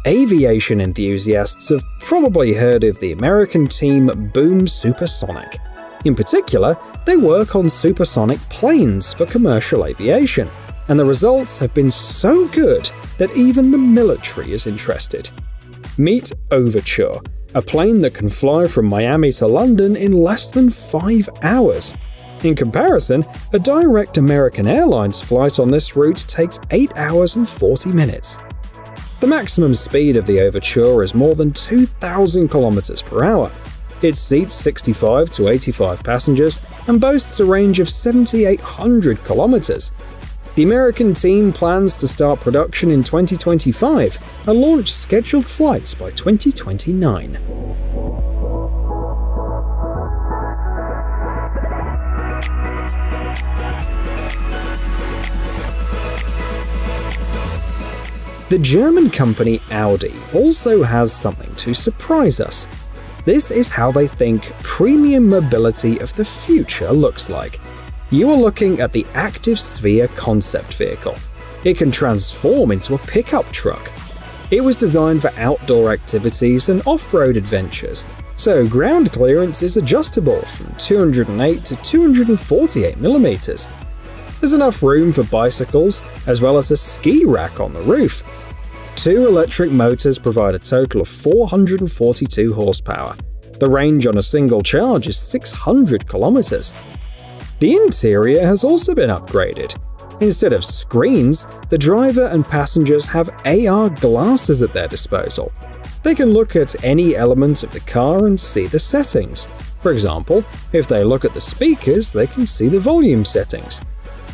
Aviation enthusiasts have probably heard of the American team Boom Supersonic. In particular, they work on supersonic planes for commercial aviation, and the results have been so good that even the military is interested. Meet Overture, a plane that can fly from Miami to London in less than 5 hours. In comparison, a direct American Airlines flight on this route takes 8 hours and 40 minutes. The maximum speed of the Overture is more than 2,000 km per hour. It seats 65 to 85 passengers and boasts a range of 7,800 kilometers. The American team plans to start production in 2025 and launch scheduled flights by 2029. The German company Audi also has something to surprise us. This is how they think premium mobility of the future looks like. You are looking at the Active Sphere concept vehicle. It can transform into a pickup truck. It was designed for outdoor activities and off-road adventures, so ground clearance is adjustable from 208 to 248 millimeters. There's enough room for bicycles, as well as a ski rack on the roof. 2 electric motors provide a total of 442 horsepower. The range on a single charge is 600 kilometers. The interior has also been upgraded. Instead of screens, the driver and passengers have AR glasses at their disposal. They can look at any element of the car and see the settings. For example, if they look at the speakers, they can see the volume settings.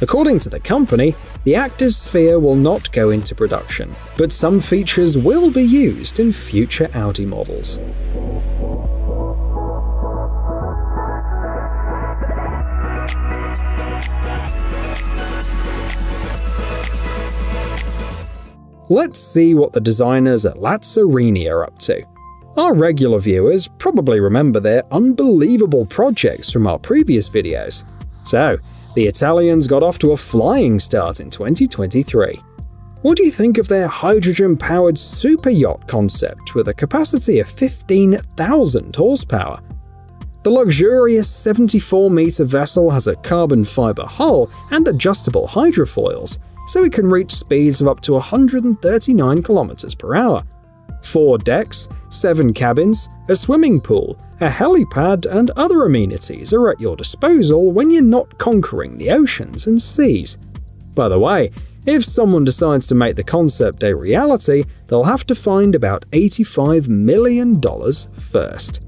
According to the company, the Active Sphere will not go into production, but some features will be used in future Audi models. Let's see what the designers at Lazzarini are up to. Our regular viewers probably remember their unbelievable projects from our previous videos. So, the Italians got off to a flying start in 2023. What do you think of their hydrogen-powered super yacht concept with a capacity of 15,000 horsepower? The luxurious 74-meter vessel has a carbon fiber hull and adjustable hydrofoils, so it can reach speeds of up to 139 km per hour. 4 decks, 7 cabins, a swimming pool, a helipad, and other amenities are at your disposal when you're not conquering the oceans and seas. By the way, if someone decides to make the concept a reality, they'll have to find about $85 million first.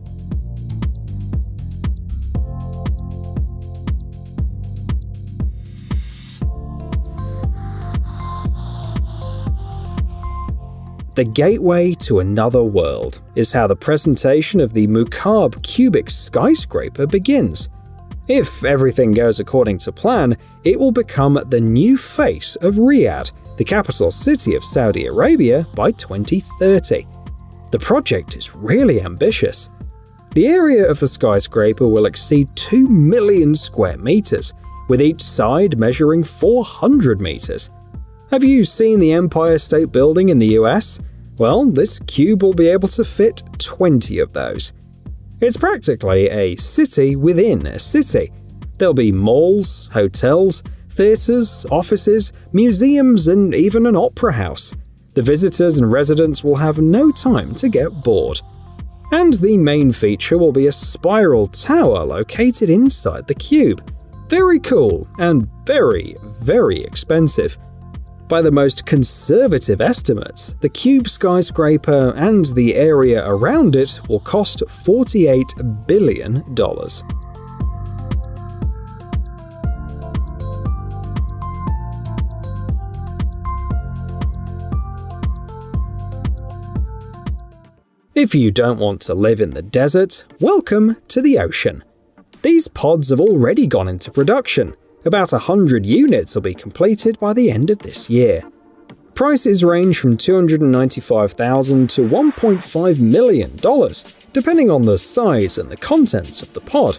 The gateway to another world is how the presentation of the Mukaab cubic skyscraper begins. If everything goes according to plan, it will become the new face of Riyadh, the capital city of Saudi Arabia, by 2030. The project is really ambitious. The area of the skyscraper will exceed 2 million square meters, with each side measuring 400 meters. Have you seen the Empire State Building in the US? Well, this cube will be able to fit 20 of those. It's practically a city within a city. There'll be malls, hotels, theaters, offices, museums, and even an opera house. The visitors and residents will have no time to get bored. And the main feature will be a spiral tower located inside the cube. Very cool and very, very expensive. By the most conservative estimates, the cube skyscraper and the area around it will cost $48 billion. If you don't want to live in the desert, welcome to the ocean. These pods have already gone into production. About 100 units will be completed by the end of this year. Prices range from $295,000 to $1.5 million, depending on the size and the contents of the pod.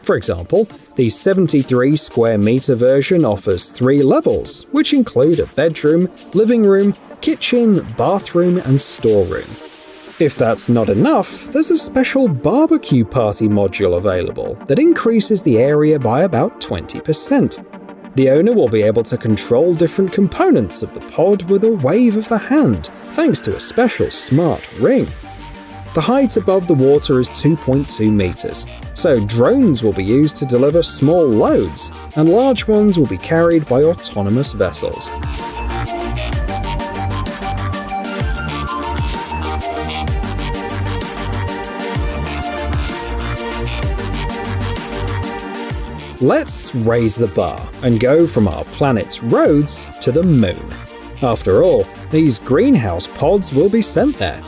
For example, the 73 square meter version offers 3 levels, which include a bedroom, living room, kitchen, bathroom, and storeroom. If that's not enough, there's a special barbecue party module available that increases the area by about 20%. The owner will be able to control different components of the pod with a wave of the hand, thanks to a special smart ring. The height above the water is 2.2 meters, so drones will be used to deliver small loads, and large ones will be carried by autonomous vessels. Let's raise the bar and go from our planet's roads to the moon. After all, these greenhouse pods will be sent there.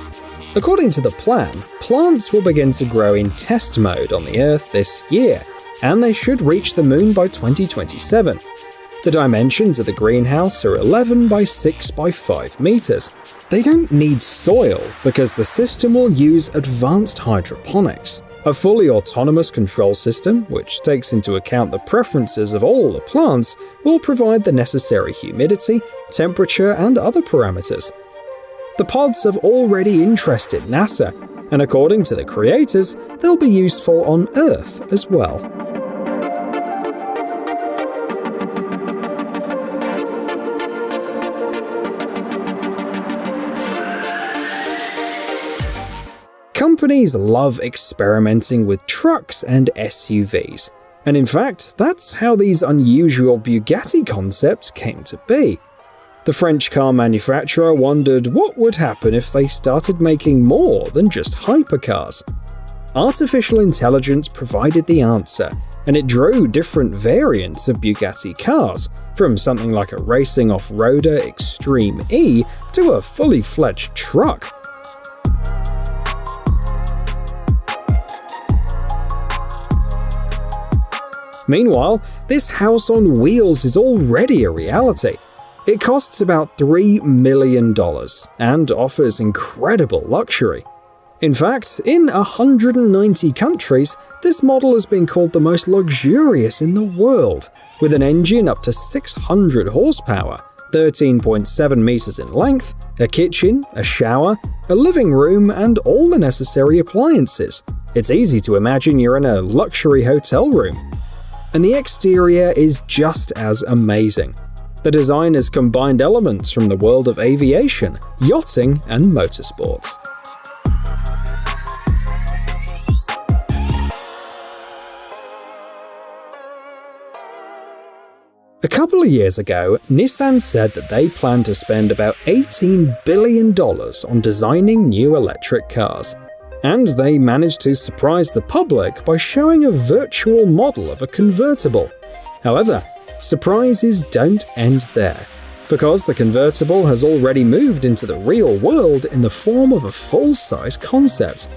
According to the plan, plants will begin to grow in test mode on the Earth this year, and they should reach the moon by 2027. The dimensions of the greenhouse are 11 by 6 by 5 meters. They don't need soil because the system will use advanced hydroponics, a fully autonomous control system which takes into account the preferences of all the plants will provide the necessary humidity, temperature, and other parameters. The pods have already interested NASA, and according to the creators, they'll be useful on Earth as well. Companies love experimenting with trucks and SUVs, and in fact, that's how these unusual Bugatti concepts came to be. The French car manufacturer wondered what would happen if they started making more than just hypercars. Artificial intelligence provided the answer, and it drew different variants of Bugatti cars, from something like a racing off-roader Extreme E to a fully fledged truck. Meanwhile, this house on wheels is already a reality. It costs about $3 million and offers incredible luxury. In fact, in 190 countries, this model has been called the most luxurious in the world, with an engine up to 600 horsepower, 13.7 meters in length, a kitchen, a shower, a living room, and all the necessary appliances. It's easy to imagine you're in a luxury hotel room. And the exterior is just as amazing. The design has combined elements from the world of aviation, yachting, and motorsports. A couple of years ago, Nissan said that they plan to spend about $18 billion on designing new electric cars. And they managed to surprise the public by showing a virtual model of a convertible. However, surprises don't end there, because the convertible has already moved into the real world in the form of a full-size concept.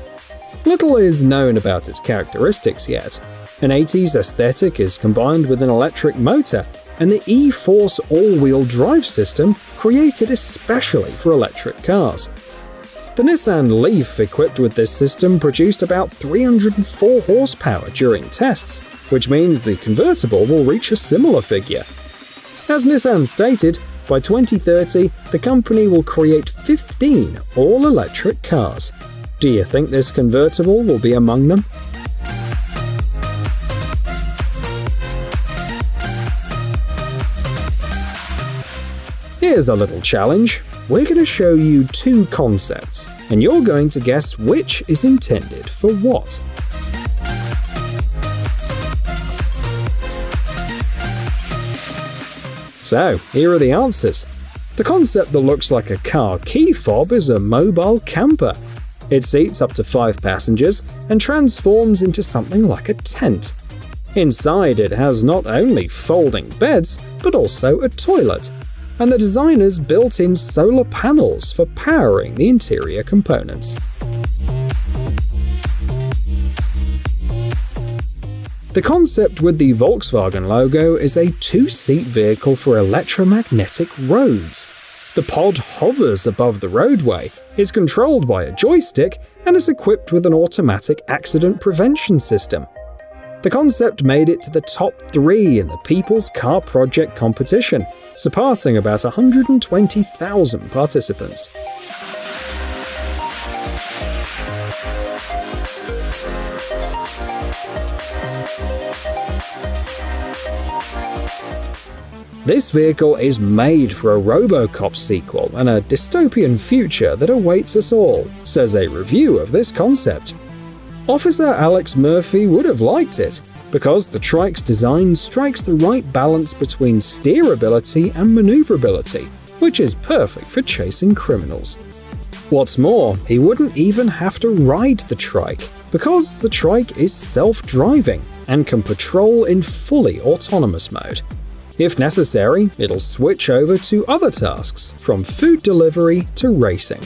Little is known about its characteristics yet. An 80s aesthetic is combined with an electric motor, and the E-Force all-wheel drive system created especially for electric cars. The Nissan Leaf equipped with this system produced about 304 horsepower during tests, which means the convertible will reach a similar figure. As Nissan stated, by 2030, the company will create 15 all-electric cars. Do you think this convertible will be among them? Here's a little challenge. We're going to show you 2 concepts, and you're going to guess which is intended for what. So, here are the answers. The concept that looks like a car key fob is a mobile camper. It seats up to 5 passengers and transforms into something like a tent. Inside, it has not only folding beds, but also a toilet. And the designers built in solar panels for powering the interior components. The concept with the Volkswagen logo is a 2-seat vehicle for electromagnetic roads. The pod hovers above the roadway, is controlled by a joystick, and is equipped with an automatic accident prevention system. The concept made it to the top 3 in the People's Car Project competition, surpassing about 120,000 participants. This vehicle is made for a RoboCop sequel and a dystopian future that awaits us all, says a review of this concept. Officer Alex Murphy would have liked it, because the trike's design strikes the right balance between steerability and maneuverability, which is perfect for chasing criminals. What's more, he wouldn't even have to ride the trike, because the trike is self-driving and can patrol in fully autonomous mode. If necessary, it'll switch over to other tasks, from food delivery to racing.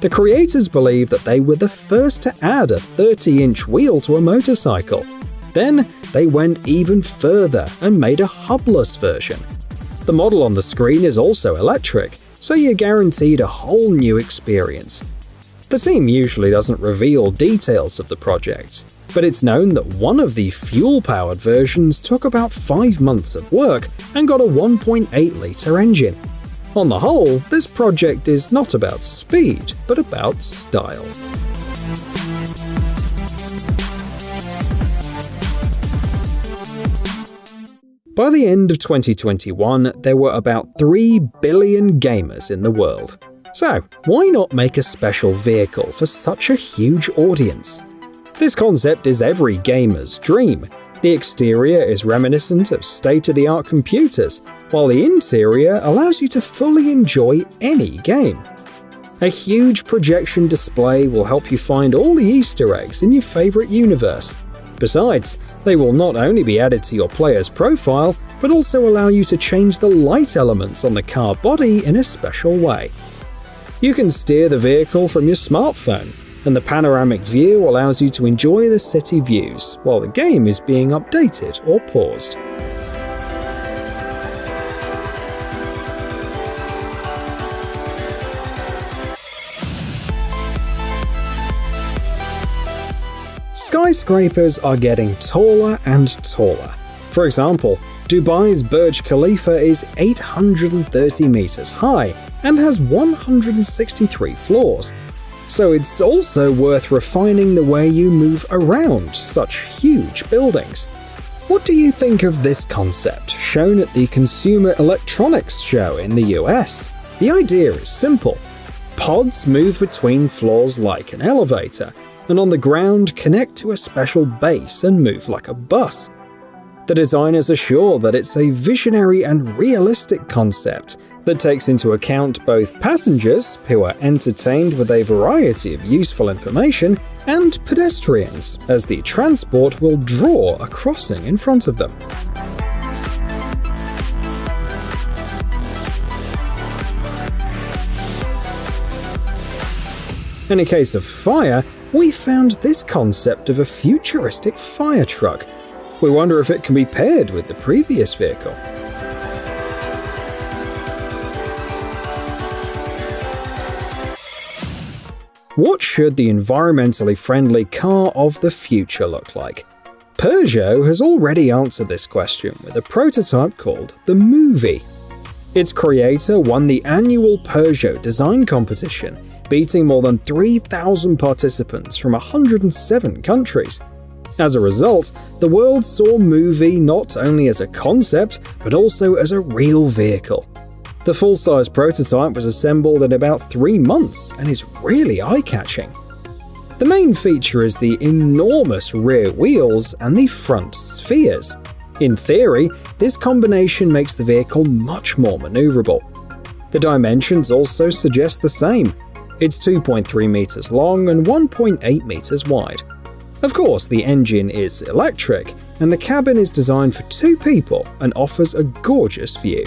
The creators believe that they were the first to add a 30-inch wheel to a motorcycle. Then, they went even further and made a hubless version. The model on the screen is also electric, so you're guaranteed a whole new experience. The team usually doesn't reveal details of the projects, but it's known that one of the fuel-powered versions took about 5 months of work and got a 1.8-litre engine. On the whole, this project is not about speed, but about style. By the end of 2021, there were about 3 billion gamers in the world. So, why not make a special vehicle for such a huge audience? This concept is every gamer's dream. The exterior is reminiscent of state-of-the-art computers, while the interior allows you to fully enjoy any game. A huge projection display will help you find all the Easter eggs in your favorite universe. Besides, they will not only be added to your player's profile, but also allow you to change the light elements on the car body in a special way. You can steer the vehicle from your smartphone, and the panoramic view allows you to enjoy the city views while the game is being updated or paused. Skyscrapers are getting taller and taller. For example, Dubai's Burj Khalifa is 830 meters high and has 163 floors. So it's also worth refining the way you move around such huge buildings. What do you think of this concept, shown at the Consumer Electronics Show in the US? The idea is simple. Pods move between floors like an elevator, and on the ground connect to a special base and move like a bus. The designers are sure that it's a visionary and realistic concept that takes into account both passengers, who are entertained with a variety of useful information, and pedestrians, as the transport will draw a crossing in front of them. In a case of fire, we found this concept of a futuristic fire truck. We wonder if it can be paired with the previous vehicle. What should the environmentally friendly car of the future look like? Peugeot has already answered this question with a prototype called the Movie. Its creator won the annual Peugeot design competition, beating more than 3,000 participants from 107 countries. As a result, the world saw Movie not only as a concept, but also as a real vehicle. The full-size prototype was assembled in about 3 months and is really eye-catching. The main feature is the enormous rear wheels and the front spheres. In theory, this combination makes the vehicle much more maneuverable. The dimensions also suggest the same. It's 2.3 meters long and 1.8 meters wide. Of course, the engine is electric, and the cabin is designed for 2 people and offers a gorgeous view.